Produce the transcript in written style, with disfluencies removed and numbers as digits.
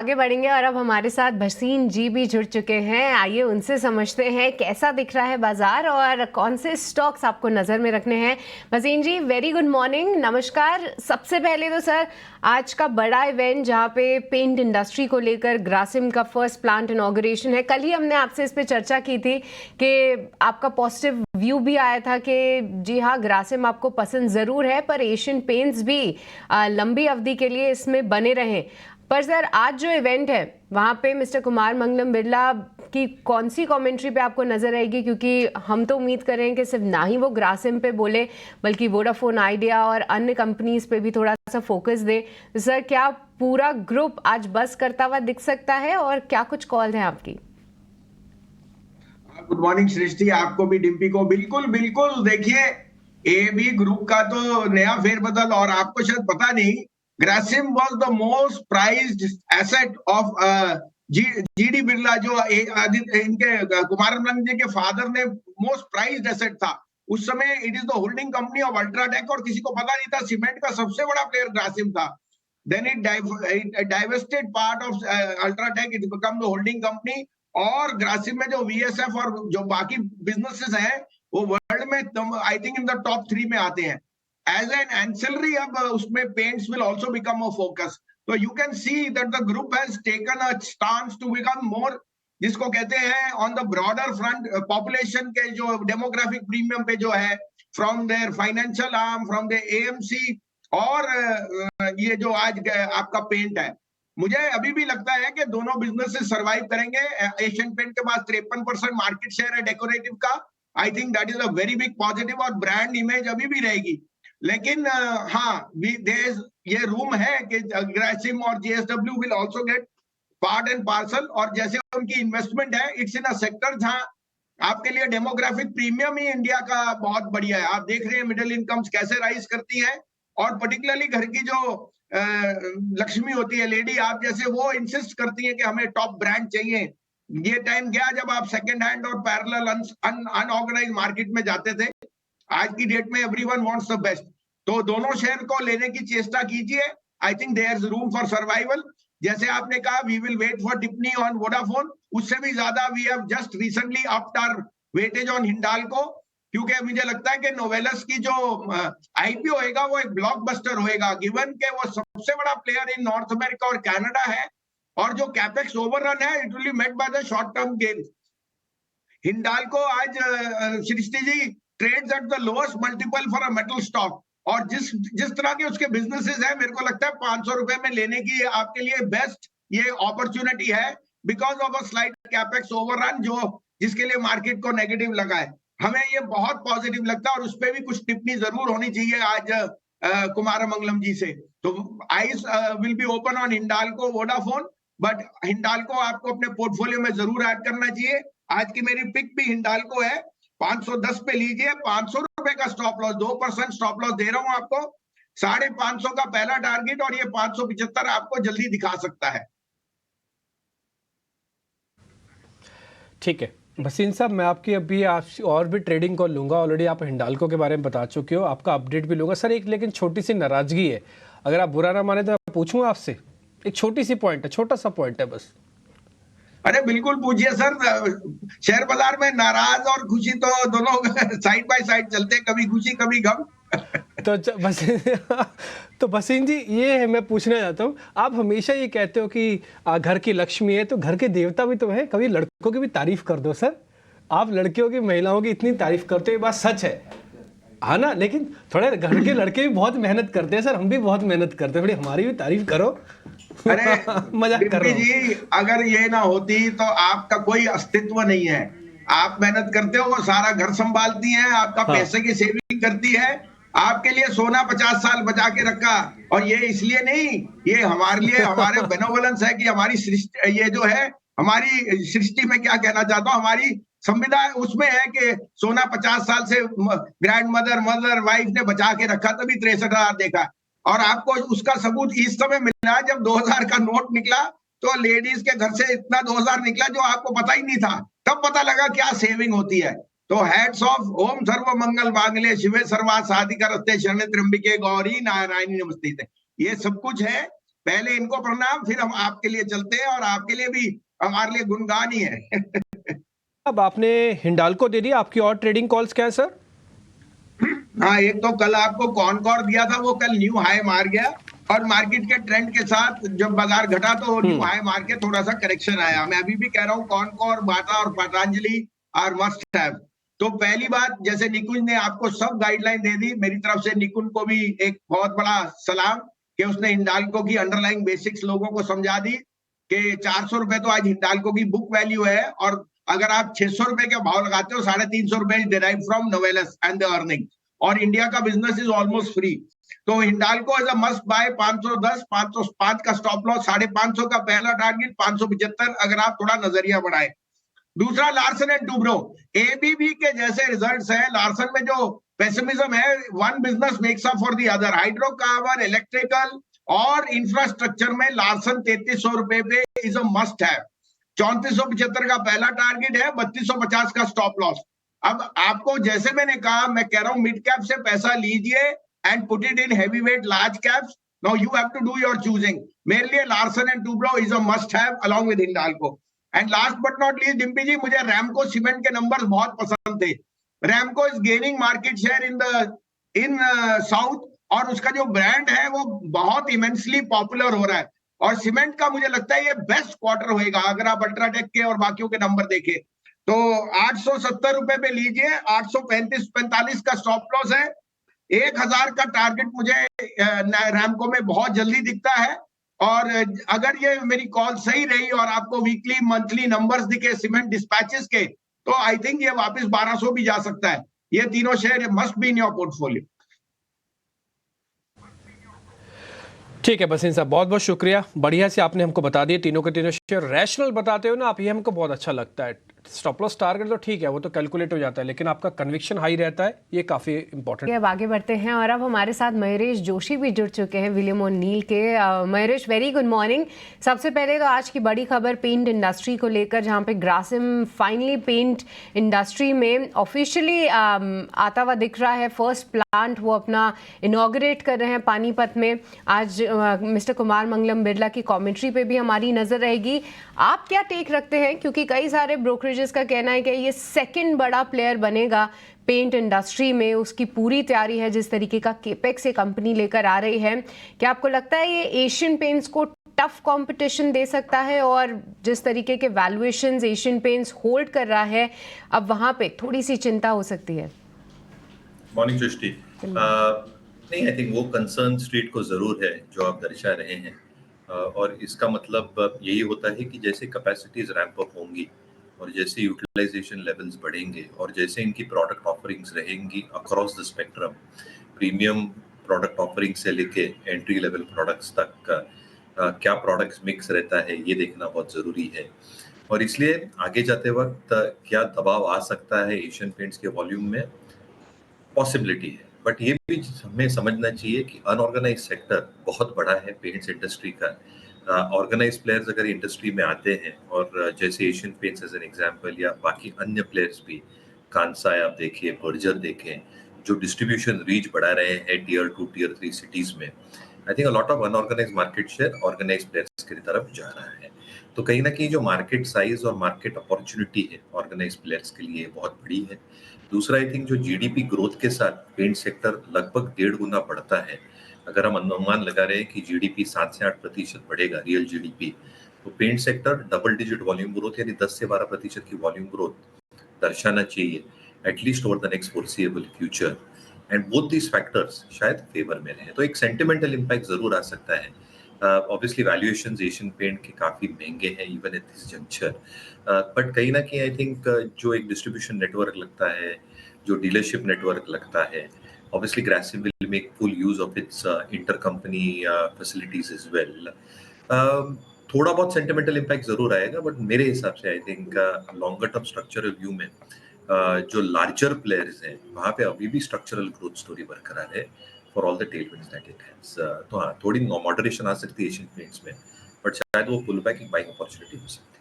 आगे बढ़ेंगे और अब हमारे साथ भसीन जी भी जुड़ चुके हैं। आइए उनसे समझते हैं कैसा दिख रहा है बाजार और कौन से स्टॉक्स आपको नज़र में रखने हैं। भसीन जी, वेरी गुड मॉर्निंग, नमस्कार। सबसे पहले तो सर, आज का बड़ा इवेंट जहां पे पेंट इंडस्ट्री को लेकर ग्रासिम का फर्स्ट प्लांट इनॉग्रेशन है, कल ही हमने आपसे इस पर चर्चा की थी कि आपका पॉजिटिव व्यू भी आया था कि जी हाँ, ग्रासिम आपको पसंद ज़रूर है पर एशियन पेंट्स भी लंबी अवधि के लिए इसमें बने रहें। पर सर, आज जो इवेंट है वहाँ पे मिस्टर कुमार मंगलम बिरला की कौन सी कमेंट्री पे आपको नजर आएगी? क्योंकि हम तो उम्मीद कर रहे हैं कि सिर्फ ना ही वो ग्रासिम पे बोले बल्कि वोडाफोन आइडिया और अन्य कंपनीज पे भी थोड़ा सा फोकस दे। तो सर, क्या पूरा ग्रुप आज बस करता हुआ दिख सकता है और क्या कुछ कॉल है आपकी? गुड मॉर्निंग सृष्टि, आपको भी, डिम्पी को। बिल्कुल बिल्कुल, देखिए एबी ग्रुप का तो नया फेरबदल, और आपको शायद पता नहीं, Grasim was the most prized asset of GD Birla, जो इनके कुमार मंगलम जी के फादर ने मोस्ट प्राइज्ड एसेट था उस समय। It is the holding company of UltraTech, और किसी को पता नहीं था सीमेंट का सबसे बड़ा प्लेयर ग्रासिम था। Then it divested part of UltraTech, it become the holding company. और ग्रासिम में जो वीएसएफ और जो बाकी बिजनेसेस हैं वो वर्ल्ड में I think in the top 3 में आते हैं। एज एन एंसिलरी अब उसमें paints will also become a focus. तो you can see that the group has taken a stance to become more, जिसको कहते हैं on the broader front, population के जो डेमोग्राफिक प्रीमियम पे जो है, from their financial arm, from the AMC, और ये जो आज आपका पेंट है, मुझे अभी भी लगता है कि दोनों बिजनेस सर्वाइव करेंगे। एशियन पेंट के पास 53% मार्केट शेयर है डेकोरेटिव का। I think that is a very big positive, और ब्रांड इमेज अभी भी रहेगी। लेकिन हाँ, ये रूम है कि ग्रासिम और JSW will also get part and parcel. और जैसे उनकी इन्वेस्टमेंट है, इट्स इन अ सेक्टर जहां आपके लिए डेमोग्राफिक प्रीमियम ही इंडिया का बहुत बढ़िया है। आप देख रहे हैं मिडिल इनकम्स कैसे राइज करती है, और पर्टिकुलरली घर की जो लक्ष्मी होती है, लेडी आप जैसे, वो इंसिस्ट करती है कि हमें टॉप ब्रांड चाहिए। ये टाइम गया जब आप सेकंड हैंड और पैरेलल अनऑर्गेनाइज्ड मार्केट में जाते थे। आज की डेट में एवरीवन वांट्स द बेस्ट। तो दोनों शेयर को लेने की चेष्टा कीजिए। I think there is room for survival. जैसे आपने कहा वी विल वेट फॉर टिप्पणी ऑन वोडाफोन, उससे भी ज्यादा we have just recently upped our weightage on Hindalco, क्योंकि मुझे लगता है कि नोवेलस की जो आईपीओ होएगा वो एक ब्लॉकबस्टर होएगा, गिवन के वो सबसे बड़ा प्लेयर इन नॉर्थ अमेरिका और कनाडा है, और जो कैपेक्स ओवररन है it will be met by the short term gain. Hindalco आज Srishti ji trades at the lowest multiple for a metal stock, और जिस जिस तरह के उसके बिजनेसेस है, मेरे को लगता है 500 रुपए में लेने की आपके लिए बेस्ट ये अपॉर्चुनिटी है, because of a slight capex overrun जो जिसके लिए मार्केट को नेगेटिव लगा है। हमें ये बहुत पॉजिटिव लगता है, और उस पर भी कुछ टिप्पणी जरूर होनी चाहिए आज कुमार मंगलम जी से। तो eyes will be open on Hindalco Vodafone, but Hindalco आपको अपने पोर्टफोलियो में जरूर ऐड करना चाहिए। आज की मेरी पिक भी हिंडाल्को है, 510 पे लीजिए, 500 रुपए का स्टॉप लॉस, 2% स्टॉप लॉस दे रहा हूं आपको। 550 का पहला टारगेट, और ये 575 आपको जल्दी दिखा सकता है। ठीक है भसीन साहब, मैं आपकी अभी आप और भी ट्रेडिंग कॉल लूँगा। ऑलरेडी आप हिंडाल्को के बारे में बता चुके हो, आपका अपडेट भी लूँगा सर। एक लेकिन छोटी सी नाराज़गी है, अगर आप बुरा ना माने तो मैं पूछूँ आपसे। एक छोटी सी पॉइंट है, छोटा सा पॉइंट है बस। अरे बिल्कुल पूछिए सर। शेयर बाजार में नाराज और खुशी तो दोनों साइड बाय साइड चलते हैं, कभी खुशी कभी गम। तो भसीन जी, ये है मैं पूछना चाहता हूँ, आप हमेशा ये कहते हो कि घर की लक्ष्मी है तो घर के देवता भी तो है, कभी लड़कों की भी तारीफ कर दो सर। आप लड़कियों की, महिलाओं की इतनी तारीफ करते हो, ये बात सच है, हाँ ना? लेकिन थोड़े घर के लड़के भी बहुत मेहनत करते हैं सर, हम भी बहुत मेहनत करते हैं, थोड़ी हमारी भी तारीफ करो। अरे मजाक कर रहा हूं जी, अगर ये ना होती तो आपका कोई अस्तित्व नहीं है। आप मेहनत करते हो, वो सारा घर संभालती हैं, आपका हाँ। पैसे की सेविंग करती है, आपके लिए सोना 50 साल बचा के रखा। और ये इसलिए नहीं, ये हमारे लिए, हमारे बेनोवलेंस है कि हमारी सृष्टि, ये जो है हमारी सृष्टि में, क्या कहना चाहता हूँ, हमारी संविधान उसमें है कि सोना 50 साल से ग्रैंड मदर वाइफ ने बचा के रखा, तभी 63,000 देखा। और आपको उसका सबूत इस समय मिला जब 2000 का नोट निकला, तो लेडीज के घर से इतना 2000 निकला जो आपको पता ही नहीं था, तब पता लगा क्या सेविंग होती है। तो हैट्स ऑफ। ओम सर्व मंगल मांगल्ये शिवे सर्वार्थ साधिका रस्ते शरण्ये त्र्यंबिके गौरी नारायणी नमस्ते। ये सब कुछ है, पहले इनको प्रणाम, फिर हम आपके लिए चलते हैं, और आपके लिए भी हमारे लिए गुणगान ही है। अब आपने हिंडाल्को दे दिया, आपकी और ट्रेडिंग कॉल्स क्या है सर? हाँ, एक तो कल आपको कॉनकॉर दिया था, वो कल न्यू हाई मार गया, और मार्केट के ट्रेंड के साथ जब बाजार घटा तो न्यू हाई मार के थोड़ा सा करेक्शन आया। मैं अभी भी कह रहा हूँ कॉनकॉर, बाटा और पतंजलि आर मस्ट हैव। तो पहली बात, जैसे निकुंज ने आपको सब गाइडलाइन दे दी, मेरी तरफ से निकुंज को भी एक बहुत बड़ा सलाम कि उसने हिंडाल्को की अंडरलाइंग बेसिक्स लोगों को समझा दी कि 400 रुपए तो आज हिंडाल्को की बुक वैल्यू है, और अगर आप 600 रुपए के भाव लगाते हो, 350 रुपए derive from Novelis and the earning, और इंडिया का बिजनेस इज ऑलमोस्ट फ्री। तो Hindalco as a must buy, 510, 505 का स्टॉप लॉस, 550 का पहला टारगेट, 575 अगर आप थोड़ा नजरिया बढ़ाए। दूसरा, लार्सन एंड टुब्रो, एबीबी के जैसे रिजल्ट्स हैं, लार्सन में जो पेसिमिज्म है, one business makes up for the other, hydrocarbon, electrical और इंफ्रास्ट्रक्चर में लार्सन 3300 रुपए पे इज अ मस्ट है। 3475 का पहला टारगेट है, 3250 का स्टॉप लॉस। अब आपको, जैसे मैंने कहा, मैं कह रहा हूं मिड कैप से पैसा लीजिए and put it in heavy weight large caps. Now you have to do your choosing. मेरे लिए Larsen and Toubro is a must have along with Hindalco. And last but not least, Dimpy ji, मुझे रैमको सीमेंट के नंबर्स बहुत पसंद थे। Ramco is gaining market share in south, और उसका जो ब्रांड है वो बहुत इमेंसली पॉपुलर हो रहा है, और सीमेंट का मुझे लगता है ये बेस्ट क्वार्टर होएगा अगर आप अल्ट्राटेक के और बाकियों के नंबर देखें तो। 870 रुपए पे लीजिए, 835-45 का स्टॉप लॉस है, 1000 का टारगेट मुझे रैमको में बहुत जल्दी दिखता है। और अगर ये मेरी कॉल सही रही और आपको वीकली मंथली नंबर्स दिखे सीमेंट डिस्पैचेस के, तो आई थिंक ये वापस 1200 भी जा सकता है। ये तीनों share must be in your portfolio. ठीक है बसीन साहब, बहुत बहुत शुक्रिया, बढ़िया से आपने हमको बता दिए तीनों के तीनों शेयर रैशनल बताते हो ना आप, ये हमको बहुत अच्छा लगता है। स्टॉप लॉस टारगेट तो ठीक है, वो तो कैलकुलेट हो जाता है, लेकिन आपका कन्विक्शन हाई रहता है, ये काफी इंपॉर्टेंट है। अब आगे बढ़ते हैं और अब हमारे साथ महेश जोशी भी जुड़ चुके हैं विलियम ओ'नील के। Mahesh, very good morning. सबसे पहले तो आज की बड़ी खबर पेंट इंडस्ट्री को लेकर, जहां पे ग्रासिम फाइनली पेंट इंडस्ट्री में ऑफिशियली आता हुआ दिख रहा है। फर्स्ट प्लांट वो अपना इनॉग्रेट कर रहे हैं पानीपत में। आज मिस्टर कुमार मंगलम बिरला की कमेंट्री पे भी हमारी नजर रहेगी। आप क्या टेक रखते हैं, क्योंकि कई सारे ब्रोकरेजेस का कहना है कि ये सेकंड बड़ा प्लेयर बनेगा पेंट इंडस्ट्री में, उसकी पूरी तैयारी है, जिस तरीके का केपेक्स ये कंपनी लेकर आ रही है। क्या आपको लगता है ये एशियन पेंट्स को टफ कंपटीशन दे सकता है, और जिस तरीके के वैल्यूएशंस एशियन पेंट्स होल्ड कर रहा है, अब वहां पे थोड़ी सी चिंता हो सकती है? मॉर्निंग सृष्टि, नहीं, आई थिंक वो कंसर्न स्ट्रीट को जरूर है जो आप दर्शा रहे हैं, और इसका मतलब यही होता है कि जैसे कैपेसिटीज रैंप अप होंगी और जैसे यूटिलाइजेशन लेवल्स बढ़ेंगे और जैसे इनकी प्रोडक्ट ऑफरिंग्स रहेंगी across the spectrum, premium product offering से लेके एंट्री लेवल प्रोडक्ट्स तक क्या प्रोडक्ट्स मिक्स रहता है, ये देखना बहुत ज़रूरी है। और इसलिए आगे जाते वक्त क्या दबाव आ सकता है एशियन पेंट्स के वॉल्यूम में, पॉसिबिलिटी है, बट ये भी हमें समझना चाहिए कि अनऑर्गेनाइज सेक्टर बहुत बड़ा है पेंट्स इंडस्ट्री का। ऑर्गेनाइज प्लेयर्स अगर इंडस्ट्री में आते हैं, और जैसे Asian Paints as an example या बाकी अन्य प्लेयर्स भी, कांसाई आप देखिए, बर्जर देखें, जो डिस्ट्रीब्यूशन रीच बढ़ा रहे हैं टियर 2 टियर 3 सिटीज में, I think a lot of unorganised market share organised players की तरफ जा रहा है। तो कहीं ना कहीं जो मार्केट साइज और मार्केट अपॉर्चुनिटी है ऑर्गेनाइज प्लेयर्स के लिए बहुत बड़ी है। दूसरा, आई थिंक जो जीडीपी ग्रोथ के साथ पेंट सेक्टर लगभग 1.5 गुना बढ़ता है। अगर हम अनुमान लगा रहे हैं कि जीडीपी 7 से 8% बढ़ेगा, रियल जीडीपी, तो paint sector double digit volume growth यानी 10 से 12% की वॉल्यूम ग्रोथ दर्शाना चाहिए at least over the next foreseeable future, and both these factors शायद फेवर में रहे। तो एक सेंटिमेंटल इम्पैक्ट जरूर आ सकता है। ऑब्वियसली वैल्यूएशंस एशियन पेंट के काफी महंगे हैं even at this juncture, but कहीं ना कहीं आई थिंक जो एक डिस्ट्रीब्यूशन नेटवर्क लगता है, जो डीलरशिप नेटवर्क लगता है, obviously Grasim will make full use of its intercompany facilities as well. थोड़ा बहुत सेंटिमेंटल इम्पैक्ट जरूर आएगा, बट मेरे हिसाब से I think longer term structural view में जो लार्जर प्लेयर्स हैं वहाँ पे अभी भी स्ट्रक्चरल ग्रोथ स्टोरी बरकरार है for all the tailwinds that it has. तो हाँ, थोड़ी मॉडरेशन आ सकती है एशियन पेंट्स में, बट शायद वो पुल बैक एक बाइंग अपॉर्चुनिटी हो सकती है।